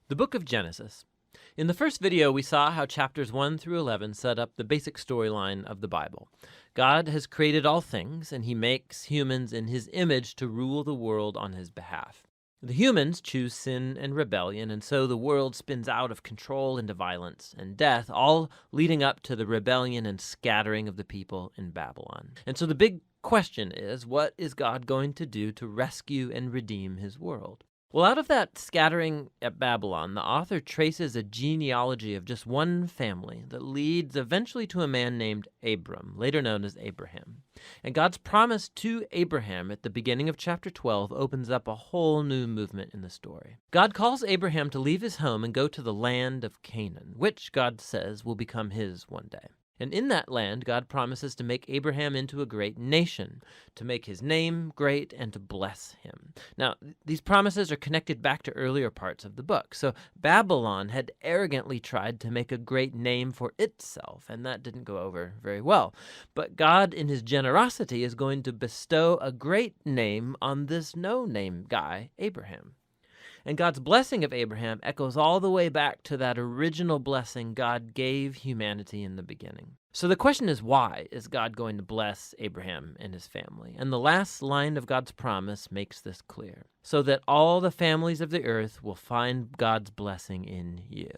The book of Genesis. In the first video, we saw how chapters 1 through 11 set up the basic storyline of the Bible. God has created all things, and he makes humans in his image to rule the world on his behalf. The humans choose sin and rebellion, and so the world spins out of control into violence and death, all leading up to the rebellion and scattering of the people in Babylon. And so the big question is, what is God going to do to rescue and redeem his world? Well, out of that scattering at Babylon, the author traces a genealogy of just one family that leads eventually to a man named Abram, later known as Abraham. And God's promise to Abraham at the beginning of chapter 12 opens up a whole new movement in the story. God calls Abraham to leave his home and go to the land of Canaan, which God says will become his one day. And in that land, God promises to make Abraham into a great nation, to make his name great, and to bless him. Now, these promises are connected back to earlier parts of the book. So Babylon had arrogantly tried to make a great name for itself, and that didn't go over very well. But God, in his generosity, is going to bestow a great name on this no-name guy, Abraham. And God's blessing of Abraham echoes all the way back to that original blessing God gave humanity in the beginning. So the question is, why is God going to bless Abraham and his family? And the last line of God's promise makes this clear. So that all the families of the earth will find God's blessing in you.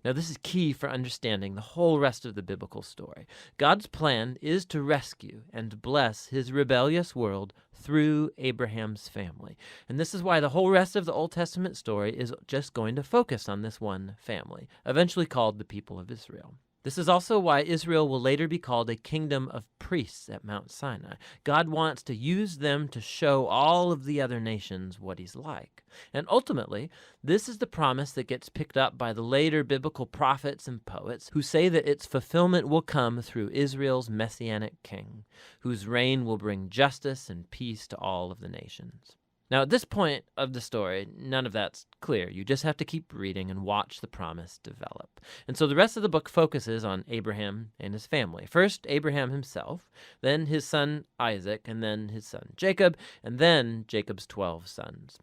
Now, this is key for understanding the whole rest of the biblical story. God's plan is to rescue and bless his rebellious world through Abraham's family. And this is why the whole rest of the Old Testament story is just going to focus on this one family, eventually called the people of Israel. This is also why Israel will later be called a kingdom of priests at Mount Sinai. God wants to use them to show all of the other nations what he's like. And ultimately, this is the promise that gets picked up by the later biblical prophets and poets who say that its fulfillment will come through Israel's messianic king, whose reign will bring justice and peace to all of the nations. Now, at this point of the story, none of that's clear. You just have to keep reading and watch the promise develop. And so the rest of the book focuses on Abraham and his family. First, Abraham himself, then his son Isaac, and then his son Jacob, and then Jacob's 12 sons.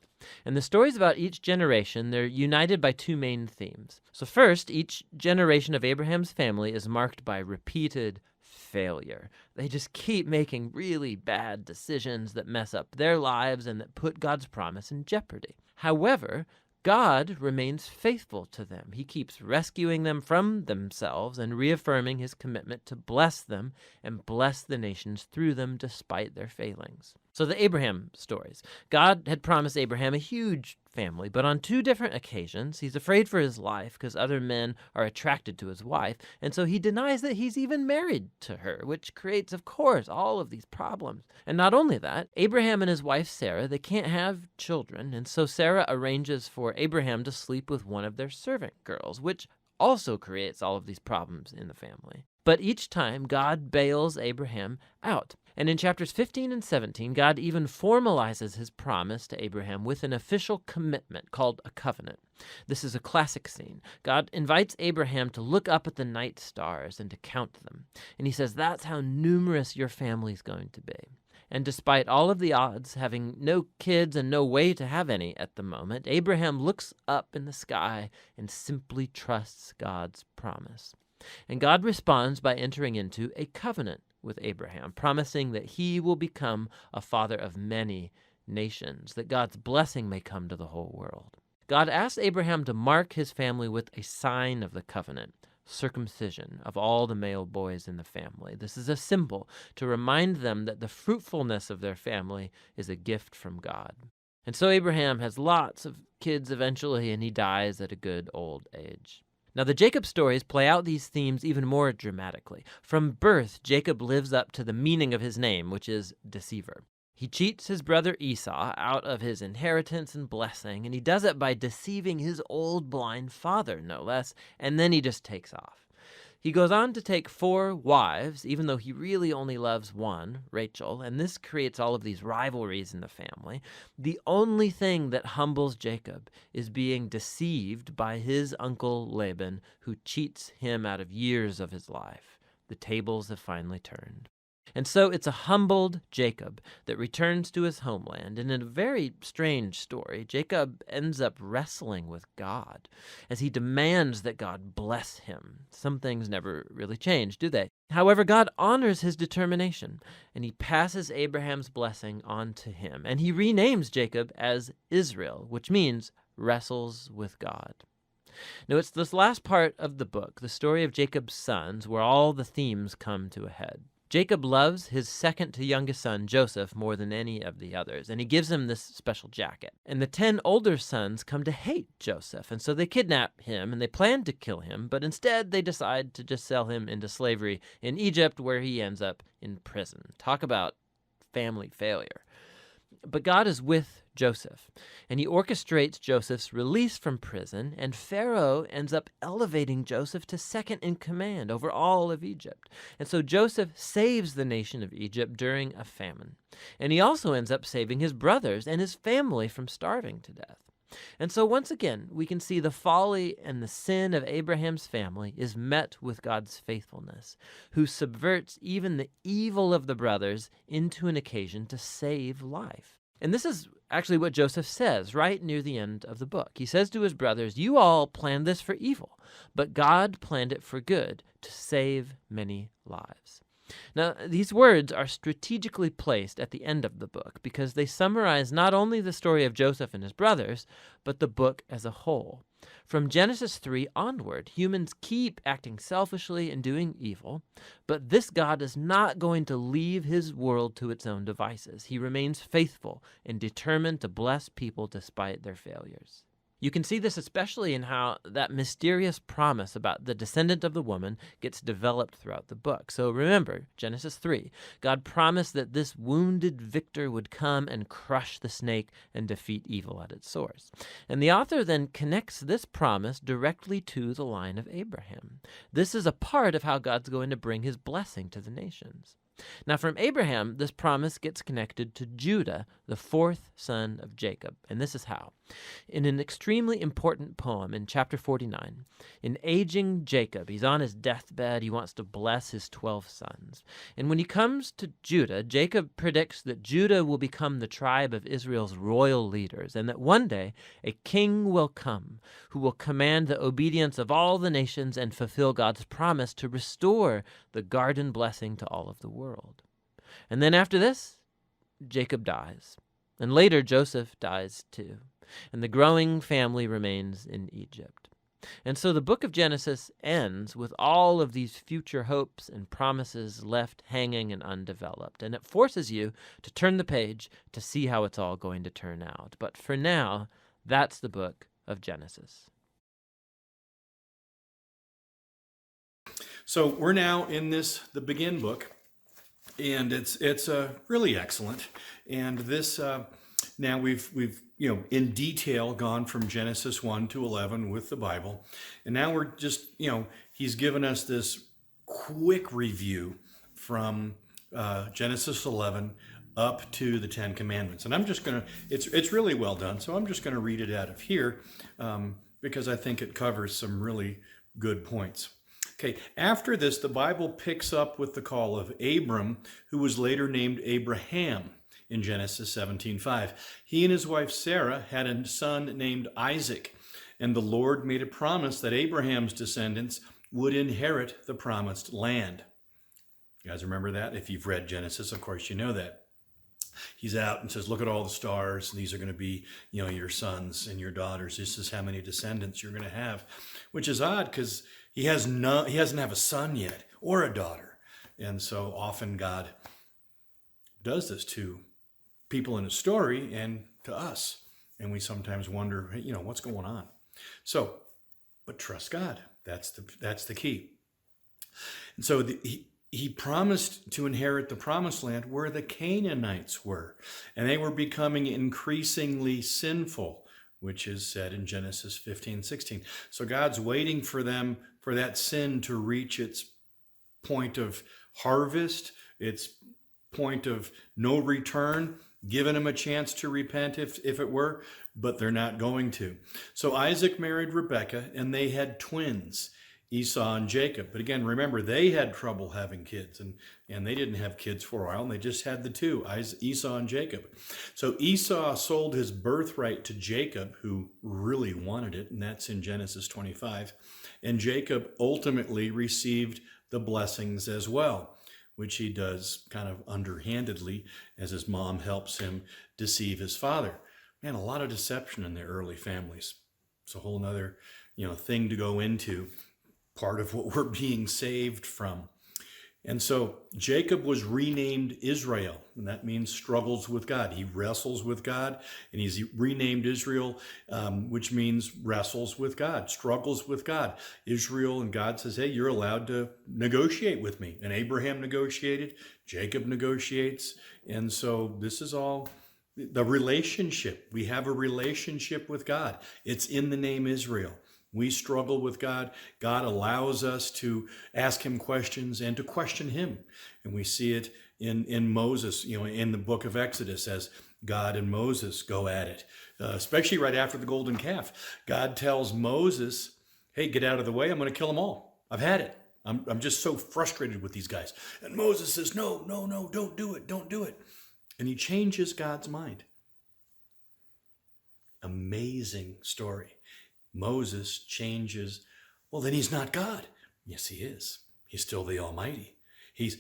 And the stories about each generation, they're united by two main themes. So first, each generation of Abraham's family is marked by repeated failure. They just keep making really bad decisions that mess up their lives and that put God's promise in jeopardy. However, God remains faithful to them. He keeps rescuing them from themselves and reaffirming his commitment to bless them and bless the nations through them despite their failings. So the Abraham stories. God had promised Abraham a huge family, but on two different occasions, he's afraid for his life because other men are attracted to his wife, and so he denies that he's even married to her, which creates, of course, all of these problems. And not only that, Abraham and his wife Sarah, they can't have children, and so Sarah arranges for Abraham to sleep with one of their servant girls, which also creates all of these problems in the family. But each time, God bails Abraham out. And in chapters 15 and 17, God even formalizes his promise to Abraham with an official commitment called a covenant. This is a classic scene. God invites Abraham to look up at the night stars and to count them. And he says, that's how numerous your family's going to be. And despite all of the odds, having no kids and no way to have any at the moment, Abraham looks up in the sky and simply trusts God's promise. And God responds by entering into a covenant with Abraham, promising that he will become a father of many nations, that God's blessing may come to the whole world. God asks Abraham to mark his family with a sign of the covenant, circumcision of all the male boys in the family. This is a symbol to remind them that the fruitfulness of their family is a gift from God. And so Abraham has lots of kids eventually, and he dies at a good old age. Now, the Jacob stories play out these themes even more dramatically. From birth, Jacob lives up to the meaning of his name, which is deceiver. He cheats his brother Esau out of his inheritance and blessing, and he does it by deceiving his old blind father, no less, and then he just takes off. He goes on to take 4 wives, even though he really only loves one, Rachel, and this creates all of these rivalries in the family. The only thing that humbles Jacob is being deceived by his uncle Laban, who cheats him out of years of his life. The tables have finally turned. And so it's a humbled Jacob that returns to his homeland. And in a very strange story, Jacob ends up wrestling with God as he demands that God bless him. Some things never really change, do they? However, God honors his determination, and he passes Abraham's blessing on to him. And he renames Jacob as Israel, which means wrestles with God. Now, it's this last part of the book, the story of Jacob's sons, where all the themes come to a head. Jacob loves his second to youngest son, Joseph, more than any of the others, and he gives him this special jacket. And the 10 older sons come to hate Joseph, and so they kidnap him, and they plan to kill him, but instead they decide to just sell him into slavery in Egypt, where he ends up in prison. Talk about family failure. But God is with Joseph, and he orchestrates Joseph's release from prison, and Pharaoh ends up elevating Joseph to second in command over all of Egypt. And so Joseph saves the nation of Egypt during a famine. And he also ends up saving his brothers and his family from starving to death. And so once again, we can see the folly and the sin of Abraham's family is met with God's faithfulness, who subverts even the evil of the brothers into an occasion to save life. And this is actually what Joseph says right near the end of the book. He says to his brothers, "You all planned this for evil, but God planned it for good, to save many lives." Now, these words are strategically placed at the end of the book because they summarize not only the story of Joseph and his brothers, but the book as a whole. From Genesis 3 onward, humans keep acting selfishly and doing evil, but this God is not going to leave his world to its own devices. He remains faithful and determined to bless people despite their failures. You can see this especially in how that mysterious promise about the descendant of the woman gets developed throughout the book. So remember, Genesis 3, God promised that this wounded victor would come and crush the snake and defeat evil at its source. And the author then connects this promise directly to the line of Abraham. This is a part of how God's going to bring his blessing to the nations. Now, from Abraham, this promise gets connected to Judah, the fourth son of Jacob, and this is how. In an extremely important poem in chapter 49, in aging Jacob, he's on his deathbed, he wants to bless his 12 sons. And when he comes to Judah, Jacob predicts that Judah will become the tribe of Israel's royal leaders, and that one day a king will come who will command the obedience of all the nations and fulfill God's promise to restore the garden blessing to all of the world. And then after this, Jacob dies. And later, Joseph dies too. And the growing family remains in Egypt. And so the book of Genesis ends with all of these future hopes and promises left hanging and undeveloped. And it forces you to turn the page to see how it's all going to turn out. But for now, that's the book of Genesis. So we're now in the Begin book, and it's really excellent. And this now we've in detail gone from Genesis 1 to 11 with the Bible, and now we're just he's given us this quick review from Genesis 11 up to the 10 Commandments. And I'm just gonna it's really well done, so I'm just gonna read it out of here because I think it covers some really good points. Okay, after this, the Bible picks up with the call of Abram, who was later named Abraham in Genesis 17:5. He and his wife Sarah had a son named Isaac, and the Lord made a promise that Abraham's descendants would inherit the promised land. You guys remember that? If you've read Genesis, of course, you know that. He's out and says, look at all the stars, and these are going to be, your sons and your daughters. This is how many descendants you're going to have, which is odd because he doesn't have a son yet or a daughter. And so often God does this to people in a story and to us. And we sometimes wonder, what's going on? So, but trust God. That's the key. And so he promised to inherit the promised land where the Canaanites were. And they were becoming increasingly sinful, which is said in Genesis 15:16. So God's waiting for them, for that sin to reach its point of harvest, its point of no return, giving them a chance to repent if it were, but they're not going to. So Isaac married Rebekah, and they had twins, Esau and Jacob. But again, remember, they had trouble having kids, and they didn't have kids for a while, and they just had the two, Esau and Jacob. So Esau sold his birthright to Jacob, who really wanted it, and that's in Genesis 25. And Jacob ultimately received the blessings as well, which he does kind of underhandedly as his mom helps him deceive his father. Man, a lot of deception in the early families. It's a whole nother, thing to go into. Part of what we're being saved from. And so Jacob was renamed Israel, and that means struggles with God. He wrestles with God, and he's renamed Israel, which means wrestles with God, struggles with God. Israel, and God says, hey, you're allowed to negotiate with me. And Abraham negotiated, Jacob negotiates. And so this is all the relationship. We have a relationship with God. It's in the name Israel. We struggle with God. God allows us to ask him questions and to question him. And we see it in Moses, in the book of Exodus, as God and Moses go at it, especially right after the golden calf. God tells Moses, hey, get out of the way. I'm going to kill them all. I've had it. I'm just so frustrated with these guys. And Moses says, no, don't do it. Don't do it. And he changes God's mind. Amazing story. Moses changes. Well, then he's not God. Yes, he is. He's still the Almighty. He's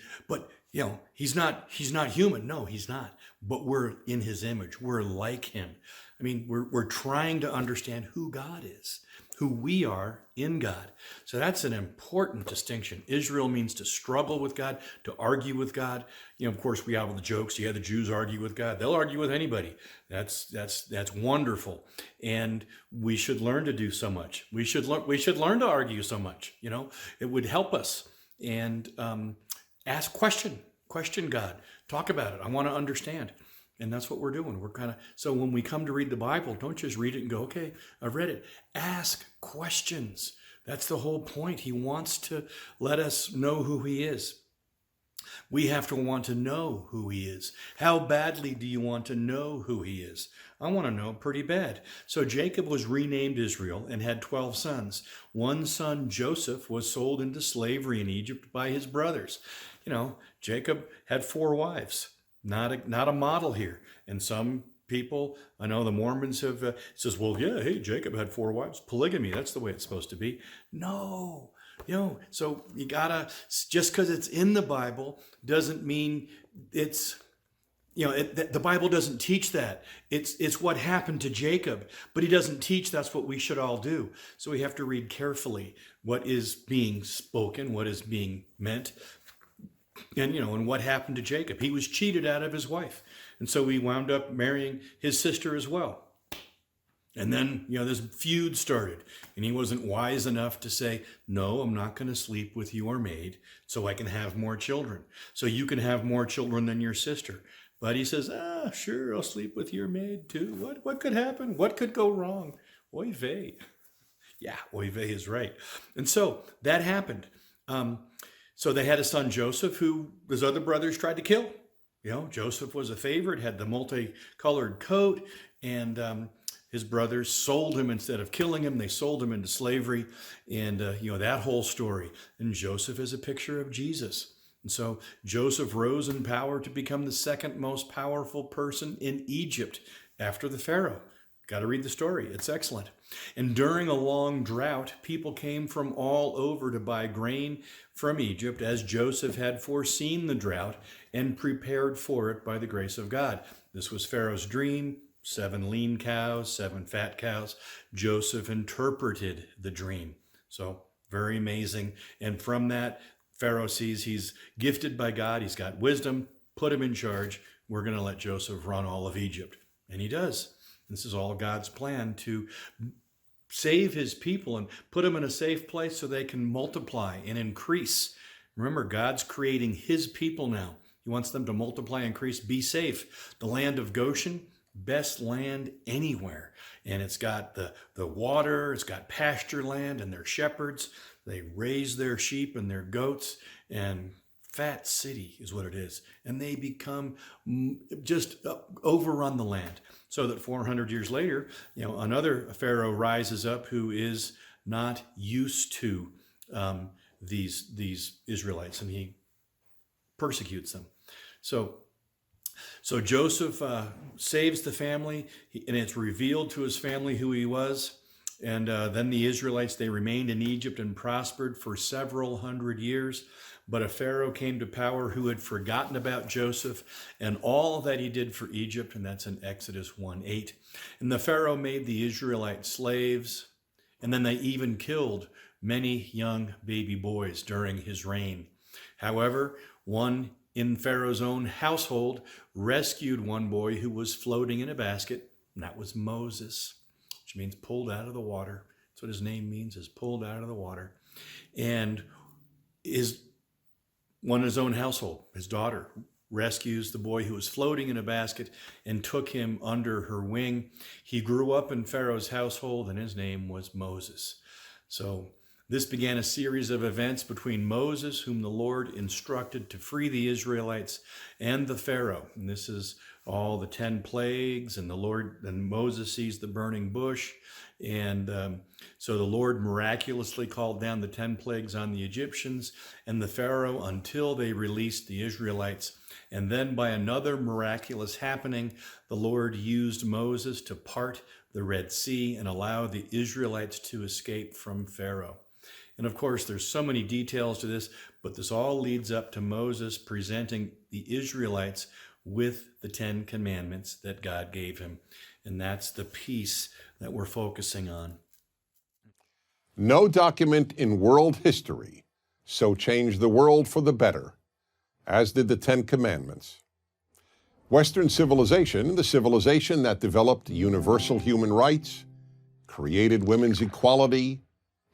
not human. No, he's not. But we're in his image. We're like him. I mean, we're trying to understand who God is, who we are in God. So that's an important distinction. Israel means to struggle with God, to argue with God. Of course, we have all the jokes. Yeah, the Jews argue with God. They'll argue with anybody. That's wonderful. And we should learn to do so much. We should learn to argue so much. It would help us. And ask question God. Talk about it. I want to understand. And that's what we're doing. So when we come to read the Bible, don't just read it and go, okay, I've read it. Ask questions. That's the whole point. He wants to let us know who he is. We have to want to know who he is. How badly do you want to know who he is? I want to know pretty bad. So Jacob was renamed Israel and had 12 sons. One son, Joseph, was sold into slavery in Egypt by his brothers. Jacob had 4 wives. Not a model here. And some people, I know the Mormons have says, well, yeah, hey, Jacob had 4 wives. Polygamy, that's the way it's supposed to be. No, so you gotta, just because it's in the Bible doesn't mean it's, the Bible doesn't teach that. It's what happened to Jacob, but he doesn't teach that's what we should all do. So we have to read carefully what is being spoken, what is being meant. And what happened to Jacob? He was cheated out of his wife. And so he wound up marrying his sister as well. And then, this feud started. And he wasn't wise enough to say, no, I'm not going to sleep with your maid so I can have more children. So you can have more children than your sister. But he says, sure, I'll sleep with your maid too. What could happen? What could go wrong? Oy vey. Yeah, oy vey is right. And so that happened. So they had a son, Joseph, who his other brothers tried to kill. Joseph was a favorite, had the multicolored coat, and his brothers sold him instead of killing him. They sold him into slavery, and that whole story. And Joseph is a picture of Jesus. And so Joseph rose in power to become the second most powerful person in Egypt after the Pharaoh. Got to read the story. It's excellent. And during a long drought, people came from all over to buy grain from Egypt, as Joseph had foreseen the drought and prepared for it by the grace of God. This was Pharaoh's dream: 7 lean cows, 7 fat cows. Joseph interpreted the dream. So very amazing. And from that, Pharaoh sees he's gifted by God. He's got wisdom. Put him in charge. We're going to let Joseph run all of Egypt. And he does. This is all God's plan to save his people and put them in a safe place so they can multiply and increase. Remember, God's creating his people now. He wants them to multiply, increase, be safe. The land of Goshen, best land anywhere. And it's got the water, it's got pasture land, and their shepherds. They raise their sheep and their goats, and fat city is what it is. And they become just overrun the land. So that 400 years later, another Pharaoh rises up who is not used to these Israelites, and he persecutes them. So Joseph saves the family, and it's revealed to his family who he was. And then the Israelites, they remained in Egypt and prospered for several hundred years. But a Pharaoh came to power who had forgotten about Joseph and all that he did for Egypt, and that's in Exodus 1:8. And the Pharaoh made the Israelites slaves, and then they even killed many young baby boys during his reign. However, one in Pharaoh's own household rescued one boy who was floating in a basket, and that was Moses, which means pulled out of the water. That's what his name means, is pulled out of the water. And one in his own household, his daughter, rescues the boy who was floating in a basket and took him under her wing. He grew up in Pharaoh's household, and his name was Moses. So this began a series of events between Moses, whom the Lord instructed to free the Israelites, and the Pharaoh. And this is all the 10 plagues, and Moses sees the burning bush. And so the Lord miraculously called down the 10 plagues on the Egyptians and the Pharaoh until they released the Israelites. And then by another miraculous happening, the Lord used Moses to part the Red Sea and allow the Israelites to escape from Pharaoh. And of course, there's so many details to this, but this all leads up to Moses presenting the Israelites with the 10 commandments that God gave him. And that's the piece that we're focusing on. No document in world history so changed the world for the better as did the 10 Commandments. Western civilization, the civilization that developed universal human rights, created women's equality,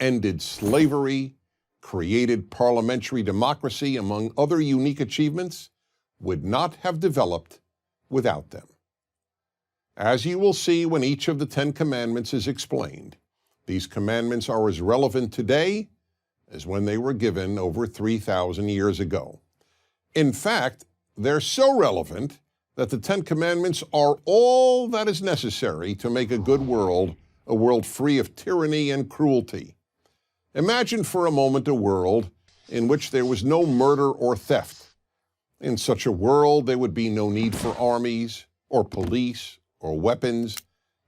ended slavery, created parliamentary democracy, among other unique achievements, would not have developed without them. As you will see when each of the 10 Commandments is explained, these commandments are as relevant today as when they were given over 3,000 years ago. In fact, they're so relevant that the 10 Commandments are all that is necessary to make a good world, a world free of tyranny and cruelty. Imagine for a moment a world in which there was no murder or theft. In such a world, there would be no need for armies or police or weapons.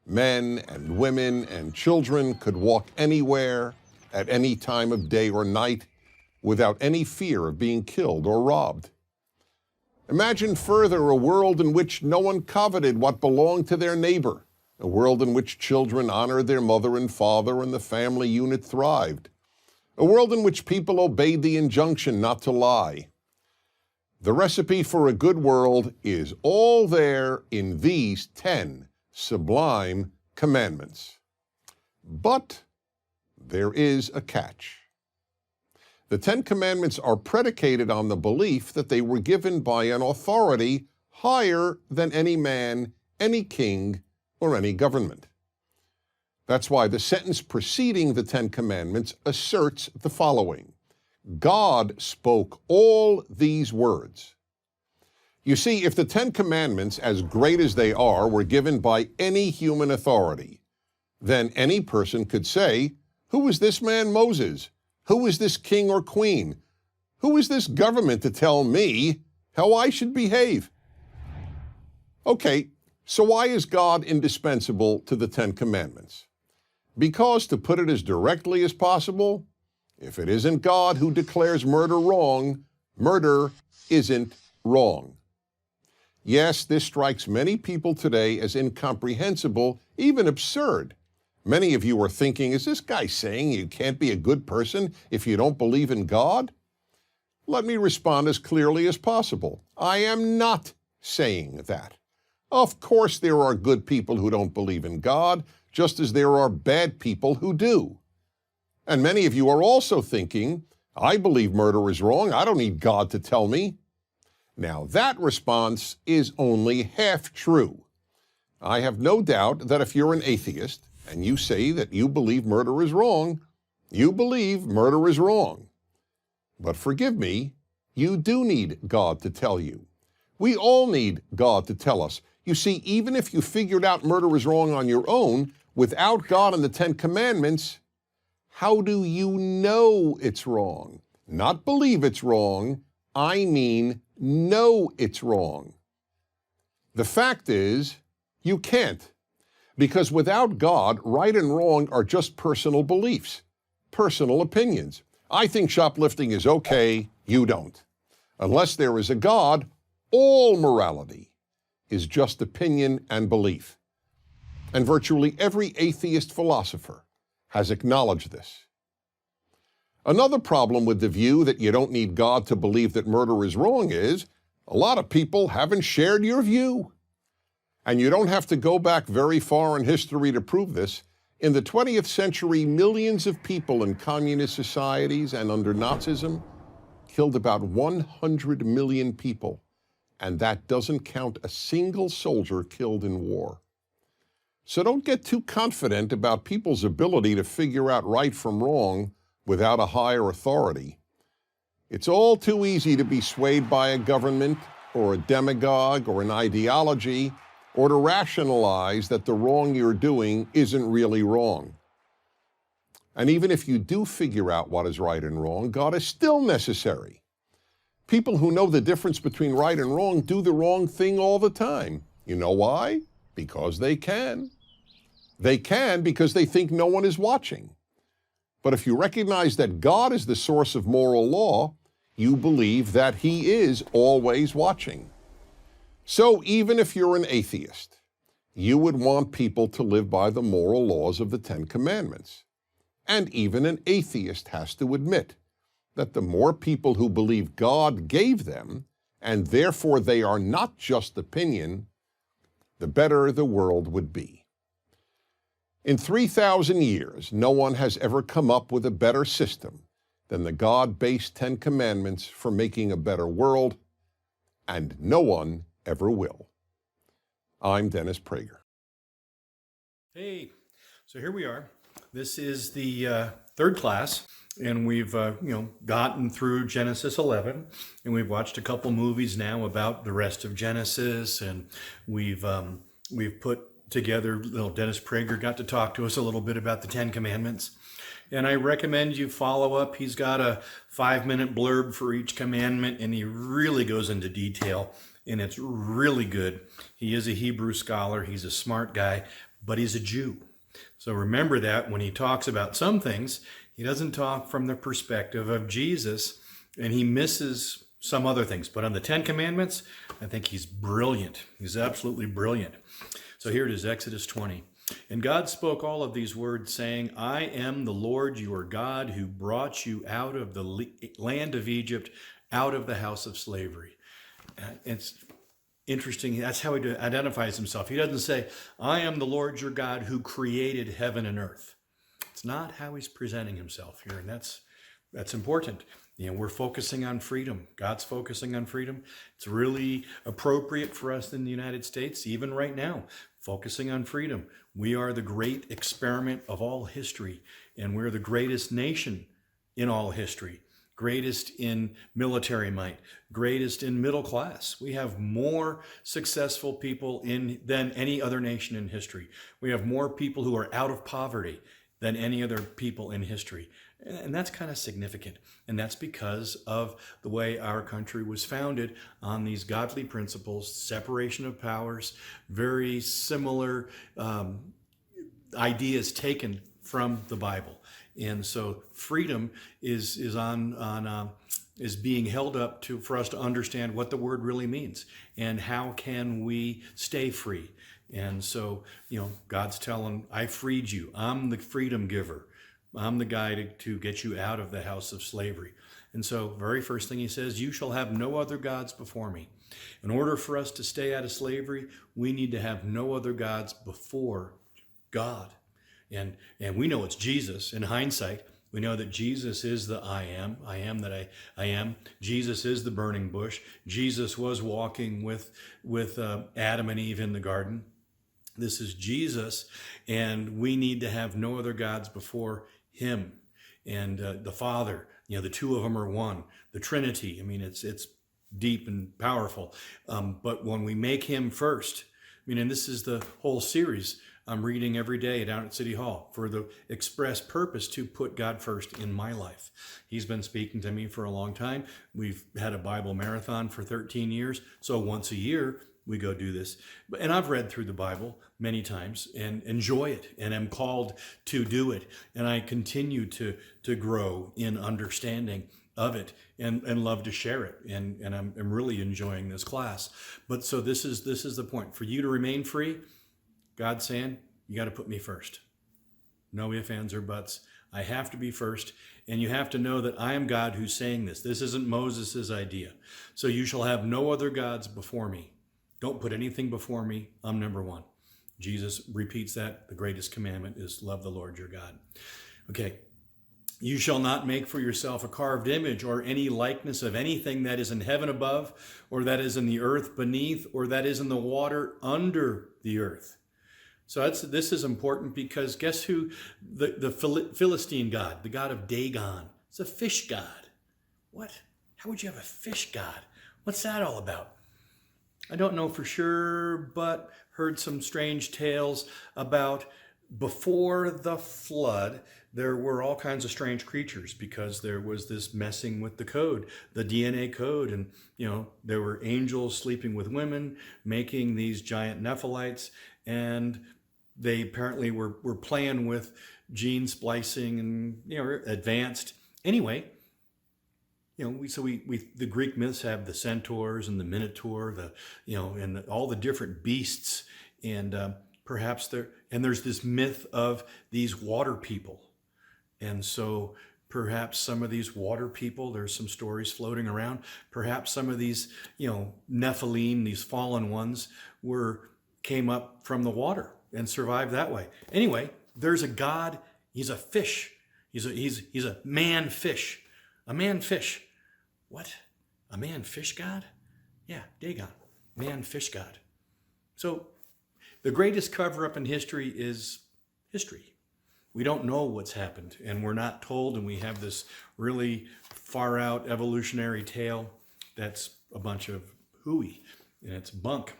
Men and women and children could walk anywhere at any time of day or night without any fear of being killed or robbed. Imagine further a world in which no one coveted what belonged to their neighbor, a world in which children honored their mother and father and the family unit thrived, a world in which people obeyed the injunction not to lie. The recipe for a good world is all there in these 10 sublime commandments. But there is a catch. The 10 Commandments are predicated on the belief that they were given by an authority higher than any man, any king, or any government. That's why the sentence preceding the 10 Commandments asserts the following: God spoke all these words. You see, if the 10 Commandments, as great as they are, were given by any human authority, then any person could say, who is this man Moses? Who is this king or queen? Who is this government to tell me how I should behave? Okay, so why is God indispensable to the 10 Commandments? Because, to put it as directly as possible, if it isn't God who declares murder wrong, murder isn't wrong. Yes, this strikes many people today as incomprehensible, even absurd. Many of you are thinking, is this guy saying you can't be a good person if you don't believe in God? Let me respond as clearly as possible. I am not saying that. Of course there are good people who don't believe in God, just as there are bad people who do. And many of you are also thinking, I believe murder is wrong. I don't need God to tell me. Now, that response is only half true. I have no doubt that if you're an atheist and you say that you believe murder is wrong, you believe murder is wrong. But forgive me, you do need God to tell you. We all need God to tell us. You see, even if you figured out murder is wrong on your own, without God and the 10 Commandments, How do you know it's wrong? Not believe it's wrong. I mean, know it's wrong. The fact is, you can't. Because without God, right and wrong are just personal beliefs, personal opinions. I think shoplifting is okay, you don't. Unless there is a God, all morality is just opinion and belief. And virtually every atheist philosopher has acknowledged this. Another problem with the view that you don't need God to believe that murder is wrong is a lot of people haven't shared your view. And you don't have to go back very far in history to prove this. In the 20th century, millions of people in communist societies and under Nazism killed about 100 million people. And that doesn't count a single soldier killed in war. So don't get too confident about people's ability to figure out right from wrong without a higher authority. It's all too easy to be swayed by a government or a demagogue or an ideology, or to rationalize that the wrong you're doing isn't really wrong. And even if you do figure out what is right and wrong, God is still necessary. People who know the difference between right and wrong do the wrong thing all the time. You know why? Because they can. They can because they think no one is watching. But if you recognize that God is the source of moral law, you believe that He is always watching. So even if you're an atheist, you would want people to live by the moral laws of the Ten Commandments. And even an atheist has to admit that the more people who believe God gave them, and therefore they are not just opinion, the better the world would be. In 3,000 years, no one has ever come up with a better system than the God-based Ten Commandments for making a better world, and no one ever will. I'm Dennis Prager. Hey, so here we are. This is the third class, and we've gotten through Genesis 11, and we've watched a couple movies now about the rest of Genesis, and we've put together. Little Dennis Prager got to talk to us a little bit about the Ten Commandments. And I recommend you follow up. He's got a 5-minute blurb for each commandment, and he really goes into detail, and it's really good. He is a Hebrew scholar. He's a smart guy, but he's a Jew. So remember that when he talks about some things, he doesn't talk from the perspective of Jesus, and he misses some other things. But on the Ten Commandments, I think he's brilliant. He's absolutely brilliant. So here it is, Exodus 20. And God spoke all of these words, saying, I am the Lord your God who brought you out of the land of Egypt, out of the house of slavery. It's interesting. That's how he identifies himself. He doesn't say, I am the Lord your God who created heaven and earth. It's not how he's presenting himself here, and that's important. We're focusing on freedom. God's focusing on freedom. It's really appropriate for us in the United States, even right now, focusing on freedom. We are the great experiment of all history, and we're the greatest nation in all history, greatest in military might, greatest in middle class. We have more successful people than any other nation in history. We have more people who are out of poverty than any other people in history. And that's kind of significant. And that's because of the way our country was founded on these godly principles, separation of powers, very similar ideas taken from the Bible. And so freedom is being held up for us to understand what the word really means and how can we stay free. And so, God's telling, I freed you. I'm the freedom giver. I'm the guy to get you out of the house of slavery. And so, very first thing he says, you shall have no other gods before me. In order for us to stay out of slavery, we need to have no other gods before God. And we know it's Jesus. In hindsight, we know that Jesus is the I am that I am. Jesus is the burning bush. Jesus was walking with Adam and Eve in the garden. This is Jesus, and we need to have no other gods before him. And the Father, the two of them are one. The Trinity, it's deep and powerful. But when we make him first, and this is the whole series I'm reading every day down at City Hall for the express purpose to put God first in my life. He's been speaking to me for a long time. We've had a Bible marathon for 13 years. So once a year, we go do this. And I've read through the Bible many times and enjoy it and am called to do it. And I continue to grow in understanding of it and love to share it. And I'm really enjoying this class. But so this is the point. For you to remain free, God's saying, you got to put me first. No ifs, ands, or buts. I have to be first. And you have to know that I am God who's saying this. This isn't Moses' idea. So you shall have no other gods before me. Don't put anything before me. I'm number one. Jesus repeats that. The greatest commandment is love the Lord your God. Okay. You shall not make for yourself a carved image or any likeness of anything that is in heaven above, or that is in the earth beneath, or that is in the water under the earth. So this is important because guess who the Philistine god, the god of Dagon, it's a fish god. What? How would you have a fish god? What's that all about? I don't know for sure, but heard some strange tales about before the flood, there were all kinds of strange creatures because there was this messing with the code, the DNA code. And, there were angels sleeping with women, making these giant Nephilites. And they apparently were playing with gene splicing and, advanced. Anyway, the Greek myths have the centaurs and the minotaur, and all the different beasts. And perhaps there's this myth of these water people. And so perhaps some of these water people, there's some stories floating around. Perhaps some of these, Nephilim, these fallen ones, came up from the water and survived that way. Anyway, there's a god. He's a fish. He's a man fish. A man fish. What? A man fish god? Yeah, Dagon. Man fish god. So the greatest cover-up in history is history. We don't know what's happened, and we're not told, and we have this really far-out evolutionary tale that's a bunch of hooey, and it's bunk.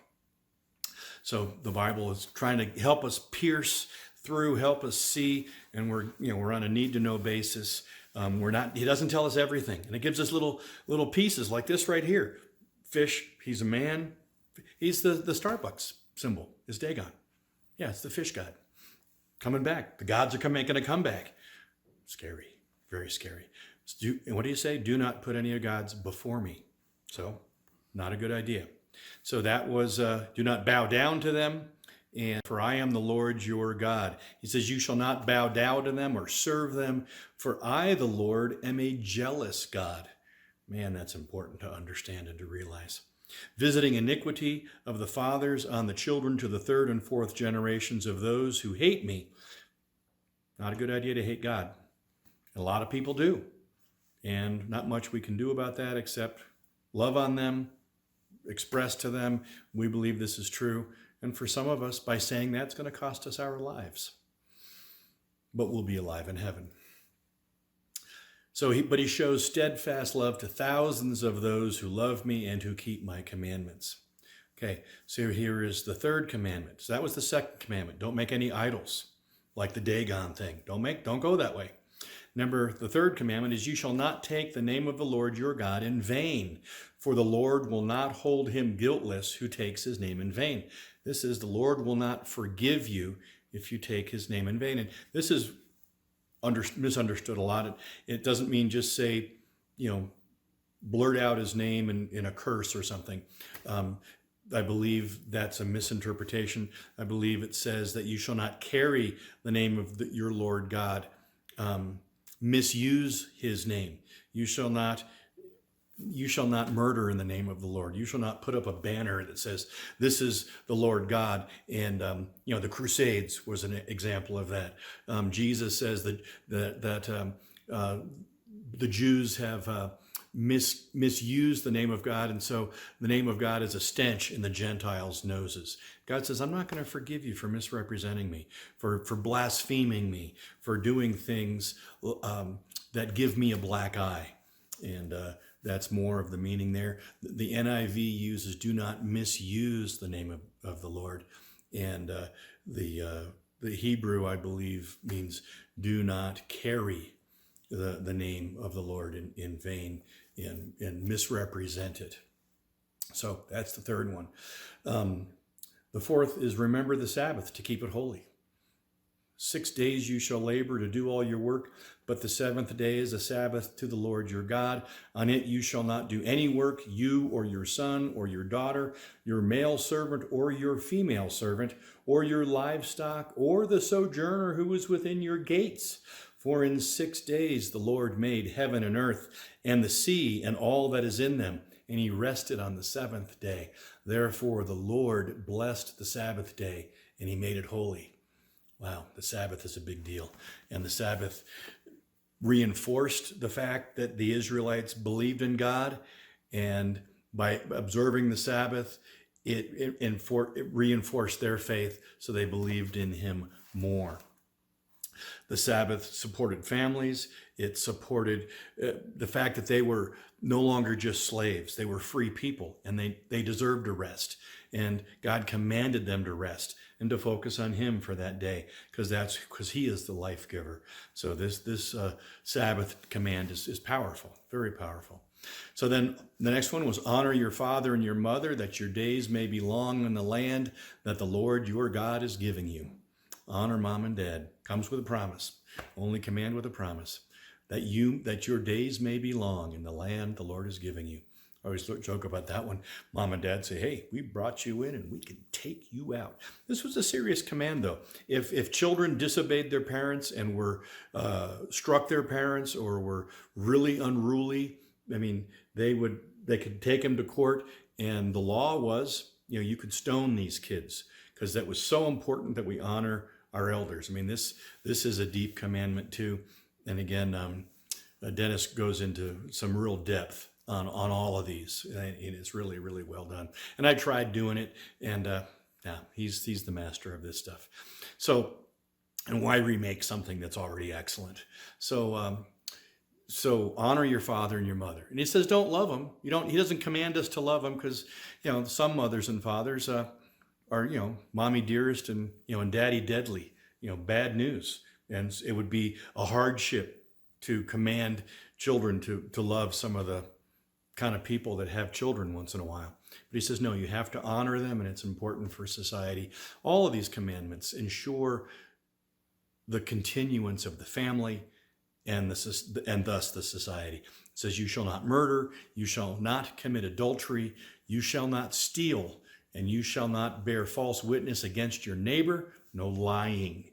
So the Bible is trying to help us pierce through, help us see, and we're on a need-to-know basis. He doesn't tell us everything, and it gives us little pieces like this right here. Fish, he's a man. He's the Starbucks symbol is Dagon. Yeah, it's the fish god. Coming back. The gods are making a comeback. Scary. Very scary. And what do you say? Do not put any gods before me. So, not a good idea. So that was, do not bow down to them, and for I am the Lord your God. He says, you shall not bow down to them or serve them, for I, the Lord, am a jealous God. Man, that's important to understand and to realize. Visiting iniquity of the fathers on the children to the third and fourth generations of those who hate me. Not a good idea to hate God. A lot of people do. And not much we can do about that except love on them, express to them, we believe this is true. And for some of us, by saying that, it's going to cost us our lives. But we'll be alive in heaven. But he shows steadfast love to thousands of those who love me and who keep my commandments. Okay, so here is the third commandment. So that was the second commandment. Don't make any idols, like the Dagon thing. Don't go that way. The third commandment is, you shall not take the name of the Lord your God in vain, for the Lord will not hold him guiltless who takes his name in vain. This is, the Lord will not forgive you if you take his name in vain. And this is misunderstood a lot. It doesn't mean just say, blurt out his name in a curse or something. I believe that's a misinterpretation. I believe it says that you shall not carry the name of your Lord God, misuse his name. You shall not murder in the name of the Lord. You shall not put up a banner that says, this is the Lord God. And, the Crusades was an example of that. Jesus says that the Jews have misused the name of God. And so the name of God is a stench in the Gentiles' noses. God says, I'm not going to forgive you for misrepresenting me, for blaspheming me, for doing things that give me a black eye. And that's more of the meaning there. The NIV uses, do not misuse the name of the Lord. And the Hebrew, I believe, means do not carry the name of the Lord in vain and misrepresent it. So that's the third one. The fourth is remember the Sabbath to keep it holy. 6 days you shall labor to do all your work, but the seventh day is a Sabbath to the Lord your God. On it you shall not do any work, you or your son or your daughter, your male servant or your female servant, or your livestock, or the sojourner who is within your gates. For in 6 days the Lord made heaven and earth and the sea and all that is in them, and he rested on the seventh day. Therefore the Lord blessed the Sabbath day, and he made it holy. Wow, the Sabbath is a big deal. And the Sabbath reinforced the fact that the Israelites believed in God, and by observing the Sabbath, it reinforced their faith, so they believed in him more. The Sabbath supported families. It supported the fact that they were no longer just slaves. They were free people, and they deserved a rest. And God commanded them to rest and to focus on him for that day, because he is the life giver. So this Sabbath command is powerful, very powerful. So then the next one was honor your father and your mother, that your days may be long in the land that the Lord your God is giving you. Honor mom and dad. Comes with a promise. Only command with a promise. That your days may be long in the land the Lord is giving you. I always joke about that one. Mom and dad say, hey, we brought you in and we can take you out. This was a serious command, though. If children disobeyed their parents and were struck their parents or were really unruly, I mean, they could take them to court, and the law was, you could stone these kids, because that was so important that we honor our elders. I mean, this is a deep commandment too. And again, Dennis goes into some real depth on all of these, and it's really, really well done. And I tried doing it, and he's the master of this stuff. So, and why remake something that's already excellent? So honor your father and your mother. And he says, don't love them. He doesn't command us to love them, because some mothers and fathers are mommy dearest and and daddy deadly. Bad news, and it would be a hardship to command children to love some of the kind of people that have children once in a while. But he says, no, you have to honor them, and it's important for society. All of these commandments ensure the continuance of the family and thus the society. It says, you shall not murder, you shall not commit adultery, you shall not steal, and you shall not bear false witness against your neighbor, no lying.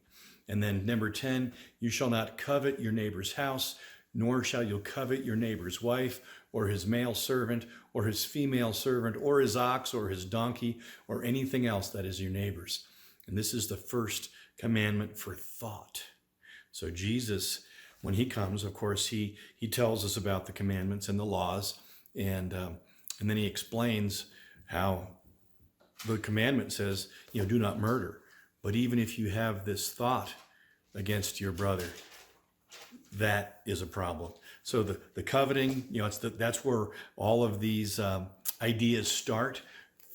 And then number 10, you shall not covet your neighbor's house, nor shall you covet your neighbor's wife, or his male servant, or his female servant, or his ox, or his donkey, or anything else that is your neighbor's. And this is the first commandment for thought. So Jesus, when he comes, of course, he tells us about the commandments and the laws, and then he explains how the commandment says, do not murder. But even if you have this thought against your brother, that is a problem. So the coveting, that's where all of these ideas start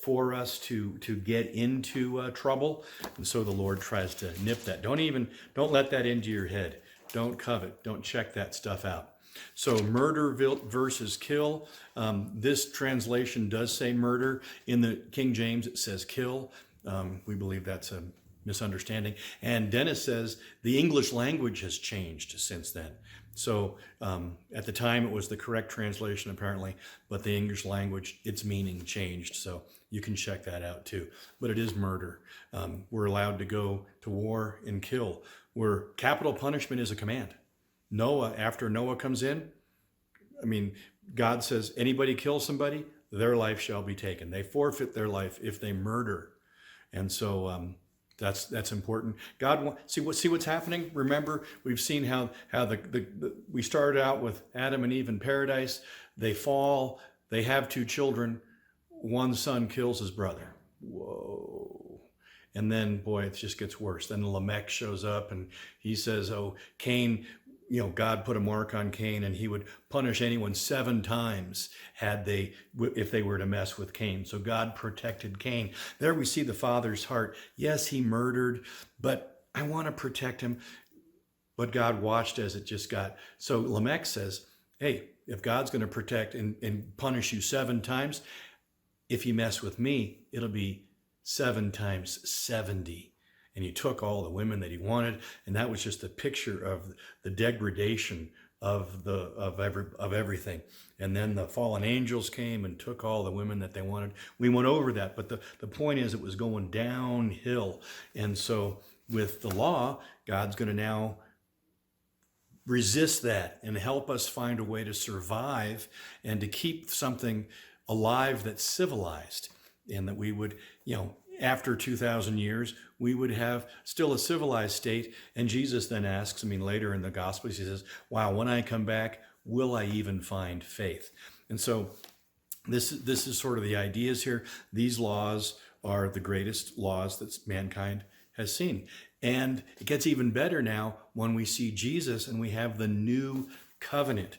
for us to get into trouble. And so the Lord tries to nip that. Don't let that into your head. Don't covet. Don't check that stuff out. So murder versus kill. This translation does say murder. In the King James, it says kill. We believe that's a misunderstanding. And Dennis says the English language has changed since then. So at the time, it was the correct translation, apparently, but the English language, its meaning changed. So you can check that out too. But it is murder. We're allowed to go to war and kill, where capital punishment is a command. After Noah comes in, God says, anybody kills somebody, their life shall be taken. They forfeit their life if they murder. And so that's important. God, see what's happening. Remember, we've seen how we started out with Adam and Eve in paradise. They fall. They have 2 children. One son kills his brother. Whoa. And then, boy, it just gets worse. Then Lamech shows up, and he says, oh, Cain God put a mark on Cain, and he would punish anyone 7 times if they were to mess with Cain. So God protected Cain. There we see the Father's heart. Yes, he murdered, but I want to protect him. But God watched as it just got. So Lamech says, hey, if God's going to protect and punish you 7 times, if you mess with me, it'll be 7 times 70. And he took all the women that he wanted, and that was just a picture of the degradation of everything. And then the fallen angels came and took all the women that they wanted. We went over that, but the point is it was going downhill. And so with the law, God's going to now resist that and help us find a way to survive and to keep something alive that's civilized, and that we would, after 2,000 years, we would have still a civilized state. And Jesus then asks, later in the Gospels, he says, wow, when I come back, will I even find faith? And so this is sort of the ideas here. These laws are the greatest laws that mankind has seen. And it gets even better now when we see Jesus and we have the new covenant.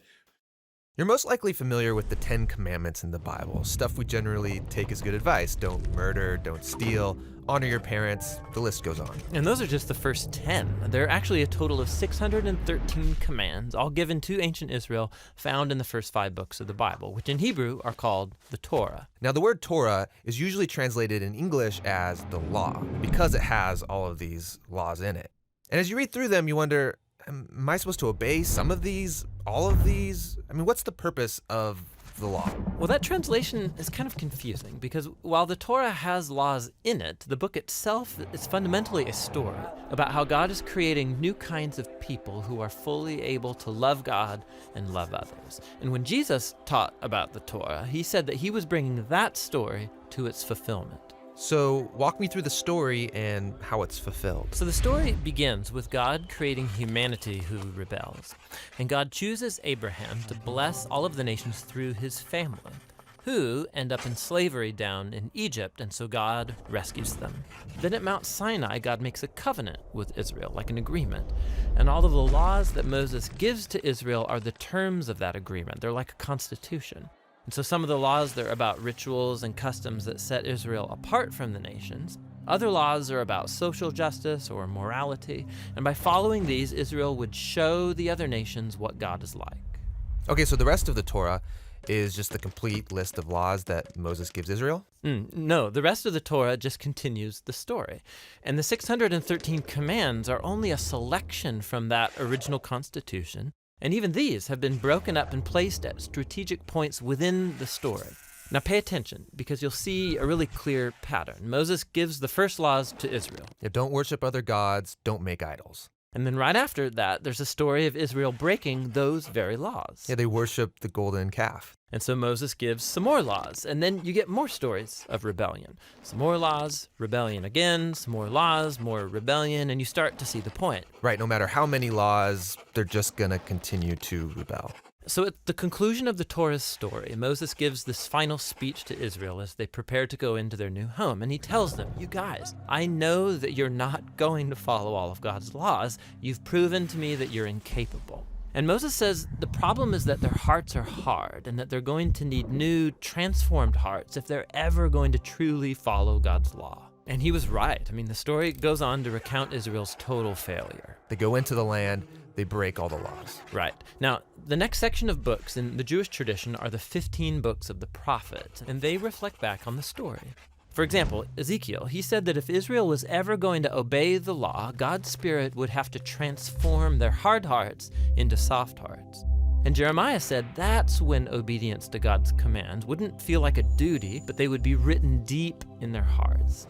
You're most likely familiar with the 10 Commandments in the Bible, stuff we generally take as good advice. Don't murder, don't steal, honor your parents, the list goes on. And those are just the first 10. There are actually a total of 613 commands, all given to ancient Israel, found in the first 5 books of the Bible, which in Hebrew are called the Torah. Now, the word Torah is usually translated in English as the law, because it has all of these laws in it. And as you read through them, you wonder, am I supposed to obey some of these, all of these? What's the purpose of the law? Well, that translation is kind of confusing, because while the Torah has laws in it, the book itself is fundamentally a story about how God is creating new kinds of people who are fully able to love God and love others. And when Jesus taught about the Torah, he said that he was bringing that story to its fulfillment. So walk me through the story and how it's fulfilled. So the story begins with God creating humanity who rebels. And God chooses Abraham to bless all of the nations through his family, who end up in slavery down in Egypt, and so God rescues them. Then at Mount Sinai, God makes a covenant with Israel, like an agreement. And all of the laws that Moses gives to Israel are the terms of that agreement. They're like a constitution. And so some of the laws, they're about rituals and customs that set Israel apart from the nations. Other laws are about social justice or morality. And by following these, Israel would show the other nations what God is like. Okay, so the rest of the Torah is just the complete list of laws that Moses gives Israel? No, the rest of the Torah just continues the story. And the 613 commands are only a selection from that original constitution. And even these have been broken up and placed at strategic points within the story. Now pay attention, because you'll see a really clear pattern. Moses gives the first laws to Israel. Yeah, don't worship other gods, don't make idols. And then right after that, there's a story of Israel breaking those very laws. Yeah, they worship the golden calf. And so Moses gives some more laws, and then you get more stories of rebellion. Some more laws, rebellion again, some more laws, more rebellion, and you start to see the point. Right, no matter how many laws, they're just going to continue to rebel. So at the conclusion of the Torah's story, Moses gives this final speech to Israel as they prepare to go into their new home. And he tells them, you guys, I know that you're not going to follow all of God's laws. You've proven to me that you're incapable. And Moses says the problem is that their hearts are hard and that they're going to need new, transformed hearts if they're ever going to truly follow God's law. And he was right. The story goes on to recount Israel's total failure. They go into the land, they break all the laws. Right. Now, the next section of books in the Jewish tradition are the 15 books of the prophets, and they reflect back on the story. For example, Ezekiel, he said that if Israel was ever going to obey the law, God's Spirit would have to transform their hard hearts into soft hearts. And Jeremiah said that's when obedience to God's commands wouldn't feel like a duty, but they would be written deep in their hearts.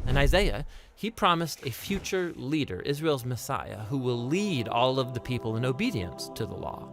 And Isaiah, he promised a future leader, Israel's Messiah, who will lead all of the people in obedience to the law.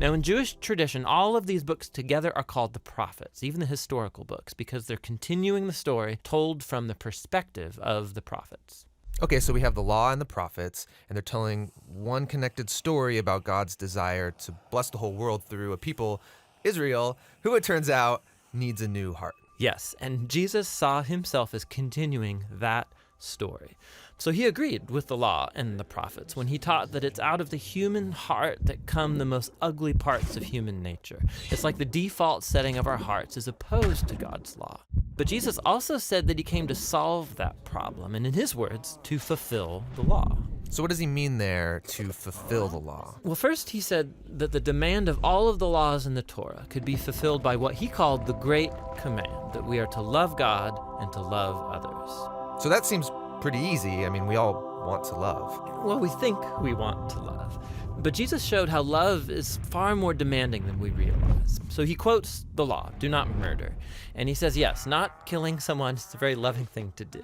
Now, in Jewish tradition, all of these books together are called the prophets, even the historical books, because they're continuing the story told from the perspective of the prophets. Okay, so we have the law and the prophets, and they're telling one connected story about God's desire to bless the whole world through a people, Israel, who it turns out needs a new heart. Yes, and Jesus saw himself as continuing that story. So he agreed with the law and the prophets when he taught that it's out of the human heart that come the most ugly parts of human nature. It's like the default setting of our hearts is opposed to God's law. But Jesus also said that he came to solve that problem, and in his words, to fulfill the law. So what does he mean there, to fulfill the law? Well, first he said that the demand of all of the laws in the Torah could be fulfilled by what he called the Great Command, that we are to love God and to love others. So that seems pretty easy. I mean, we all want to love. Well, we think we want to love. But Jesus showed how love is far more demanding than we realize. So he quotes the law, do not murder. And he says, yes, not killing someone is a very loving thing to do.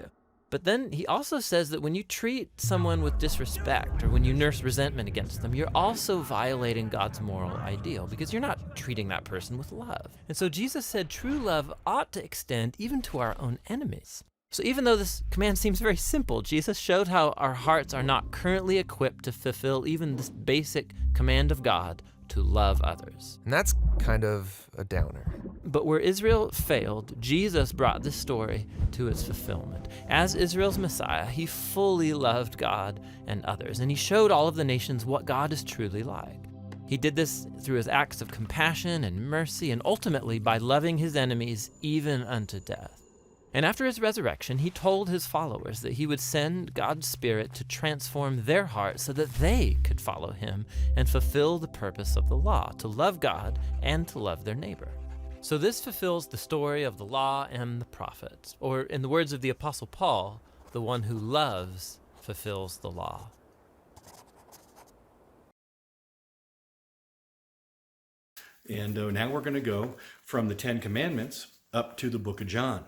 But then he also says that when you treat someone with disrespect or when you nurse resentment against them, you're also violating God's moral ideal because you're not treating that person with love. And so Jesus said true love ought to extend even to our own enemies. So even though this command seems very simple, Jesus showed how our hearts are not currently equipped to fulfill even this basic command of God to love others. And that's kind of a downer. But where Israel failed, Jesus brought this story to its fulfillment. As Israel's Messiah, he fully loved God and others, and he showed all of the nations what God is truly like. He did this through his acts of compassion and mercy, and ultimately by loving his enemies even unto death. And after his resurrection, he told his followers that he would send God's Spirit to transform their hearts so that they could follow him and fulfill the purpose of the law, to love God and to love their neighbor. So this fulfills the story of the law and the prophets, or in the words of the Apostle Paul, the one who loves fulfills the law. And now we're going to go from the Ten Commandments up to the book of John.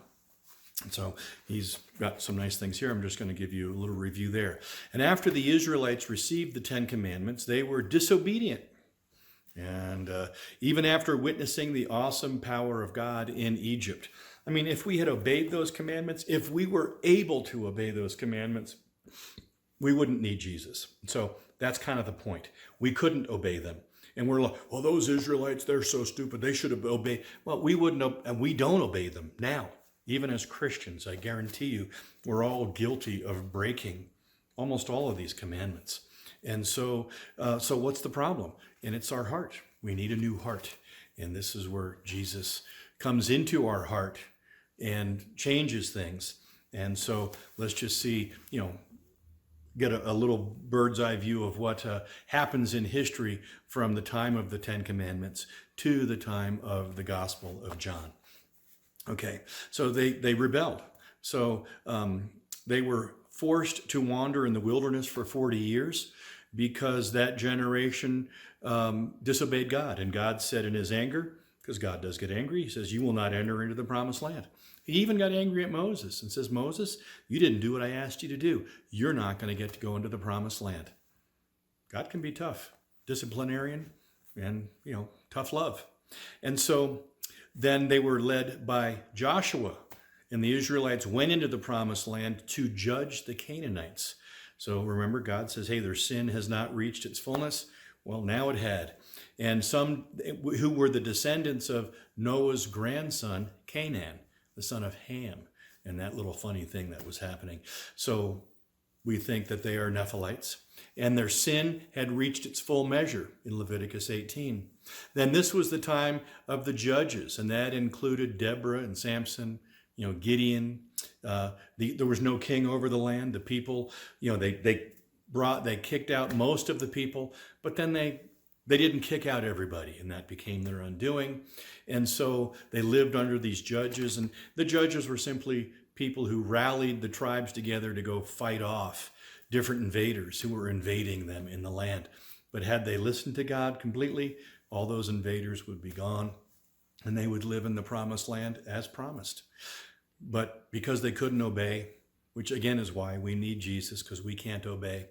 And so he's got some nice things here. I'm just going to give you a little review there. And after the Israelites received the Ten Commandments, they were disobedient. And even after witnessing the awesome power of God in Egypt. I mean, if we had obeyed those commandments, if we were able to obey those commandments, we wouldn't need Jesus. So that's kind of the point. We couldn't obey them. And we're like, well, those Israelites, they're so stupid. They should have obeyed. Well, we wouldn't, and we don't obey them now. Even as Christians, I guarantee you, we're all guilty of breaking almost all of these commandments. And so what's the problem? And it's our heart. We need a new heart. And this is where Jesus comes into our heart and changes things. And so let's just see, get a little bird's eye view of what happens in history from the time of the Ten Commandments to the time of the Gospel of John. Okay, so they rebelled. So they were forced to wander in the wilderness for 40 years because that generation disobeyed God. And God said in his anger, because God does get angry, he says, you will not enter into the promised land. He even got angry at Moses and says, Moses, you didn't do what I asked you to do. You're not going to get to go into the promised land. God can be tough, disciplinarian, and, tough love. And so then they were led by Joshua, and the Israelites went into the promised land to judge the Canaanites. So remember, God says, hey, their sin has not reached its fullness. Well, now it had. And some who were the descendants of Noah's grandson, Canaan, the son of Ham, and that little funny thing that was happening. So we think that they are Nephilites, and their sin had reached its full measure in Leviticus 18. Then this was the time of the judges, and that included Deborah and Samson, Gideon. There was no king over the land. The people, they kicked out most of the people, but then they didn't kick out everybody, and that became their undoing. And so they lived under these judges, and the judges were simply people who rallied the tribes together to go fight off different invaders who were invading them in the land. But had they listened to God completely, all those invaders would be gone, and they would live in the promised land as promised. But because they couldn't obey, which again is why we need Jesus, because we can't obey.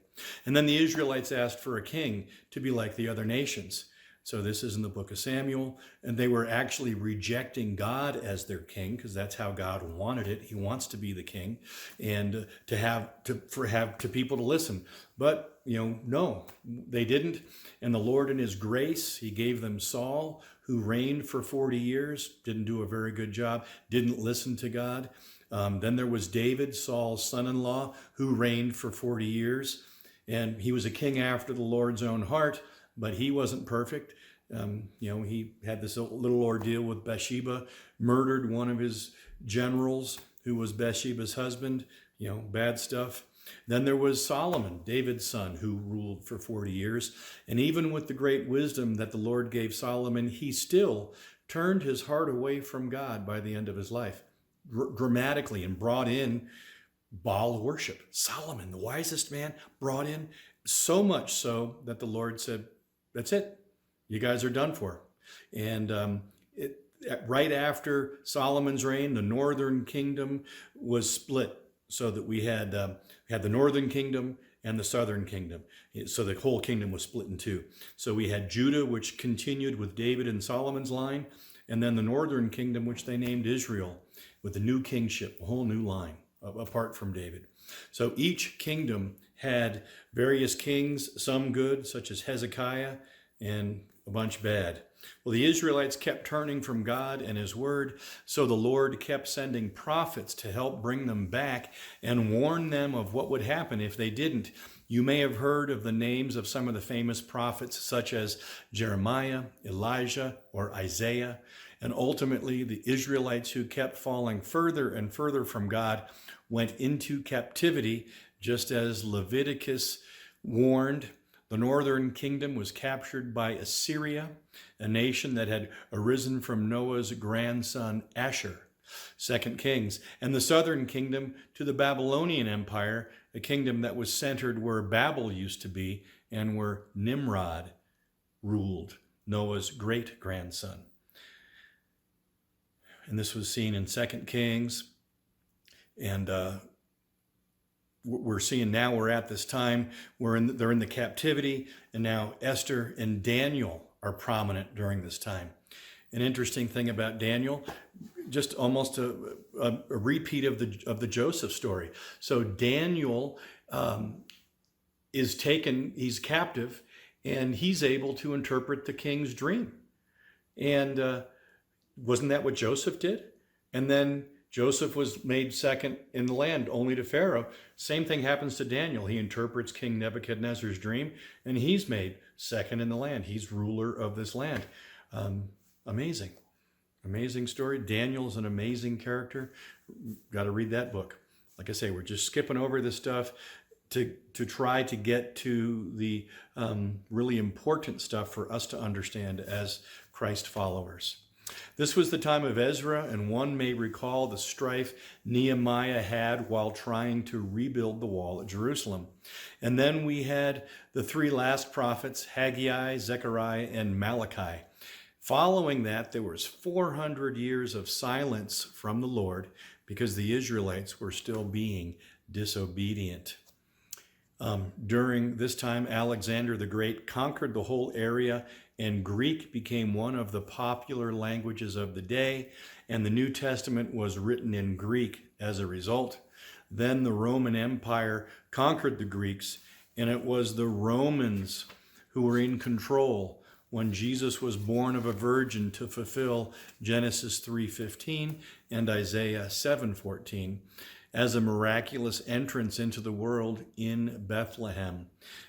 And then the Israelites asked for a king to be like the other nations. So this is in the book of Samuel, and they were actually rejecting God as their king, because that's how God wanted it. He wants to be the king, and to people to listen. But no, they didn't. And the Lord in his grace, he gave them Saul, who reigned for 40 years, didn't do a very good job, didn't listen to God. Then there was David, Saul's son-in-law, who reigned for 40 years. And he was a king after the Lord's own heart, but he wasn't perfect. He had this little ordeal with Bathsheba, murdered one of his generals who was Bathsheba's husband, bad stuff. Then there was Solomon, David's son, who ruled for 40 years. And even with the great wisdom that the Lord gave Solomon, he still turned his heart away from God by the end of his life, dramatically, and brought in Baal worship. Solomon, the wisest man, brought in so much so that the Lord said, that's it. You guys are done for. And right after Solomon's reign, the northern kingdom was split so that we had the northern kingdom and the southern kingdom. So the whole kingdom was split in two. So we had Judah, which continued with David and Solomon's line, and then the northern kingdom, which they named Israel, with the new kingship, a whole new line apart from David. So each kingdom had various kings, some good, such as Hezekiah, and a bunch bad. Well, the Israelites kept turning from God and his word, so the Lord kept sending prophets to help bring them back and warn them of what would happen if they didn't. You may have heard of the names of some of the famous prophets, such as Jeremiah, Elijah, or Isaiah. And ultimately, the Israelites who kept falling further and further from God went into captivity, just as Leviticus warned. The northern kingdom was captured by Assyria, a nation that had arisen from Noah's grandson Asher, 2 Kings, and the southern kingdom to the Babylonian Empire, a kingdom that was centered where Babel used to be and where Nimrod ruled, Noah's great-grandson. And this was seen in 2 Kings, and we're seeing now we're at this time they're in the captivity, and now Esther and Daniel are prominent during this time. An interesting thing about Daniel, just almost a repeat of the Joseph story. So Daniel is taken, he's captive, and he's able to interpret the king's dream. And wasn't that what Joseph did? And then Joseph was made second in the land only to Pharaoh. Same thing happens to Daniel. He interprets King Nebuchadnezzar's dream, and he's made second in the land. He's ruler of this land. Amazing story. Daniel's an amazing character. Got to read that book. Like I say, we're just skipping over this stuff to try to get to the really important stuff for us to understand as Christ followers. This was the time of Ezra, and one may recall the strife Nehemiah had while trying to rebuild the wall at Jerusalem. And then we had the three last prophets, Haggai, Zechariah, and Malachi. Following that, there was 400 years of silence from the Lord because the Israelites were still being disobedient. During this time, Alexander the Great conquered the whole area, and Greek became one of the popular languages of the day, and the New Testament was written in Greek as a result. Then the Roman Empire conquered the Greeks, and it was the Romans who were in control when Jesus was born of a virgin to fulfill Genesis 3:15 and Isaiah 7:14 as a miraculous entrance into the world in Bethlehem.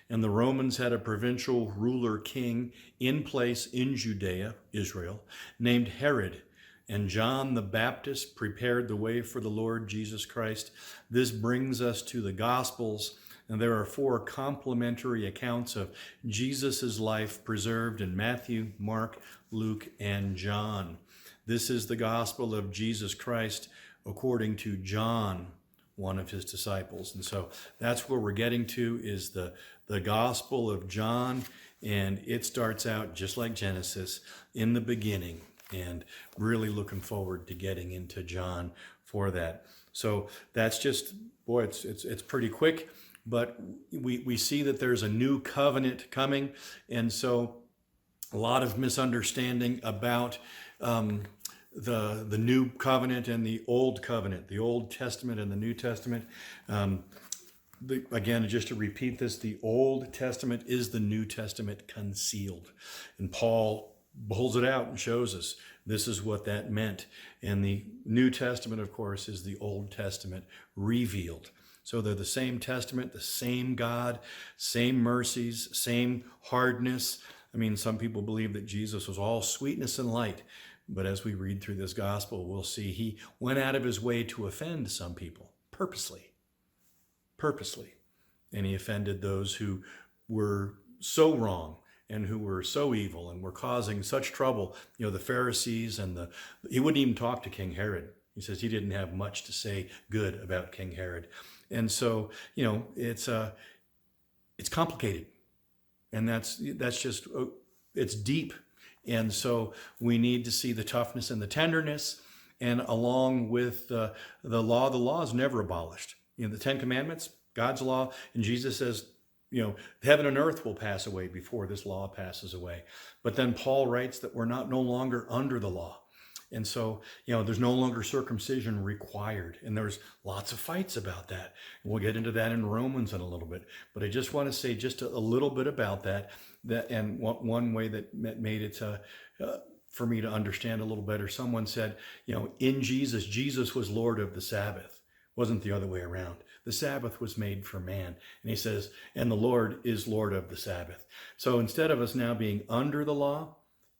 And the Romans had a provincial ruler king in place in Judea, Israel, named Herod. And John the Baptist prepared the way for the Lord Jesus Christ. This brings us to the Gospels, and there are 4 complementary accounts of Jesus' life preserved in Matthew, Mark, Luke, and John. This is the Gospel of Jesus Christ according to John, one of his disciples. And so that's where we're getting to, is the Gospel of John, and it starts out just like Genesis, in the beginning, and really looking forward to getting into John for that. So that's just, boy, it's pretty quick, but we see that there's a new covenant coming, and so a lot of misunderstanding about the new covenant and the old covenant, the Old Testament and the New Testament. Again, just to repeat this, the Old Testament is the New Testament concealed. And Paul pulls it out and shows us this is what that meant. And the New Testament, of course, is the Old Testament revealed. So they're the same testament, the same God, same mercies, same hardness. I mean, some people believe that Jesus was all sweetness and light. But as we read through this gospel, we'll see he went out of his way to offend some people purposely. And he offended those who were so wrong and who were so evil and were causing such trouble. You know, the Pharisees and he wouldn't even talk to King Herod. He says he didn't have much to say good about King Herod. And so, you know, it's complicated. And that's just, it's deep. And so we need to see the toughness and the tenderness. And along with the law is never abolished. You know, the Ten Commandments, God's law, and Jesus says, you know, heaven and earth will pass away before this law passes away. But then Paul writes that we're no longer under the law. And so, you know, there's no longer circumcision required. And there's lots of fights about that. And we'll get into that in Romans in a little bit. But I just want to say just a little bit about that. And one way that made it for me to understand a little better, someone said, you know, in Jesus was Lord of the Sabbath. It wasn't the other way around. The Sabbath was made for man. And he says, and the Lord is Lord of the Sabbath. So instead of us now being under the law,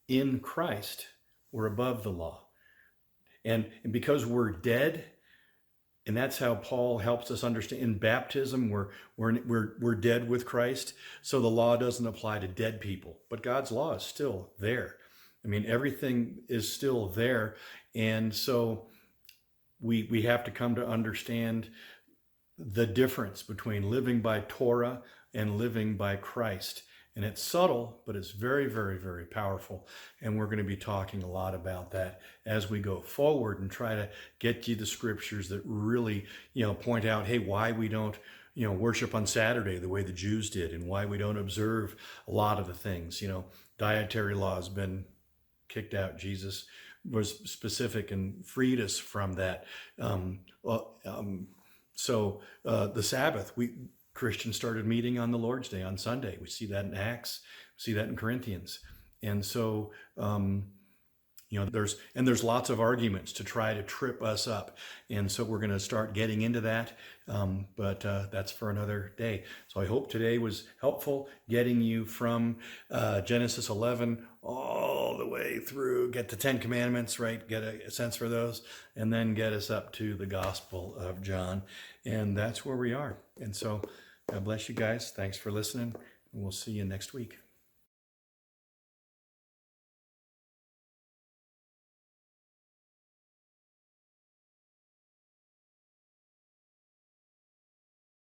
in Christ, we're above the law. And because we're dead, and that's how Paul helps us understand. In baptism, we're dead with Christ. So the law doesn't apply to dead people. But God's law is still there. I mean, everything is still there. And so we have to come to understand the difference between living by Torah and living by Christ. And it's subtle, but it's very, very, very powerful. And we're going to be talking a lot about that as we go forward and try to get you the scriptures that really, you know, point out, hey, why we don't, you know, worship on Saturday the way the Jews did, and why we don't observe a lot of the things. You know, dietary law has been kicked out. Jesus was specific and freed us from that. So the Sabbath, Christians started meeting on the Lord's Day, on Sunday. We see that in Acts, we see that in Corinthians. And so, you know, there's lots of arguments to try to trip us up. And so we're going to start getting into that, but that's for another day. So I hope today was helpful, getting you from Genesis 11 all the way through, get the Ten Commandments, right? Get a sense for those, and then get us up to the Gospel of John. And that's where we are. And so God bless you guys. Thanks for listening. And we'll see you next week.